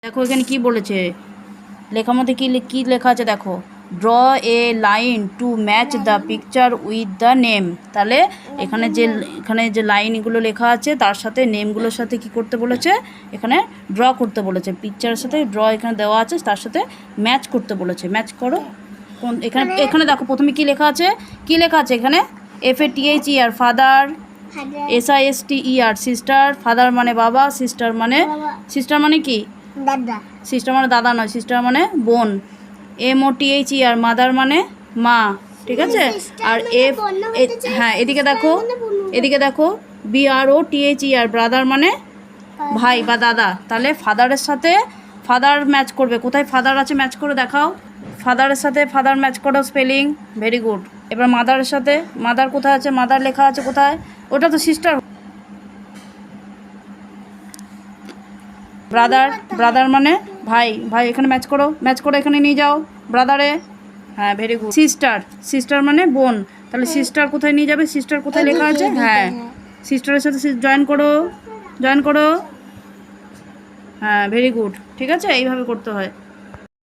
দেখো এখানে কি বলেছে, লেখার মধ্যে কি লেখা আছে দেখো, draw a line to match the picture with the name. তাহলে এখানে যে লাইনগুলো লেখা আছে তার সাথে নেমগুলোর সাথে কি করতে বলেছে, এখানে ড্র করতে বলেছে, পিকচারের সাথে ড্র এখানে দেওয়া আছে তার সাথে ম্যাচ করতে বলেছে। ম্যাচ করো। কোন এখানে দেখো প্রথমে কি লেখা আছে, এখানে FATHER father, SISTER sister, father মানে বাবা, সিস্টার মানে কি দাদা, সিস্টার মানে দাদা নয়, সিস্টার মানে বোন। MOTHER মাদার মানে মা, ঠিক আছে। আর হ্যাঁ এদিকে দেখো BROTHER ব্রাদার মানে ভাই বা দাদা। তাহলে ফাদারের সাথে ফাদার ম্যাচ করবে, কোথায় ফাদার আছে ম্যাচ করে দেখাও, ফাদারের সাথে ফাদার ম্যাচ করো, স্পেলিং ভেরি গুড। এবার মাদারের সাথে মাদার কোথায় আছে, মাদার লেখা আছে কোথায়, ওটা তো সিস্টার। ব্রাদার মানে ভাই এখানে ম্যাচ করো এখানে নিয়ে যাও ব্রাদারে, হ্যাঁ ভেরি গুড। সিস্টার মানে বোন, তাহলে সিস্টার কোথায় নিয়ে যাবে, সিস্টার কোথায় লেখা আছে, হ্যাঁ সিস্টারের সাথে জয়েন করো, হ্যাঁ ভেরি গুড, ঠিক আছে, এইভাবে করতে হয়।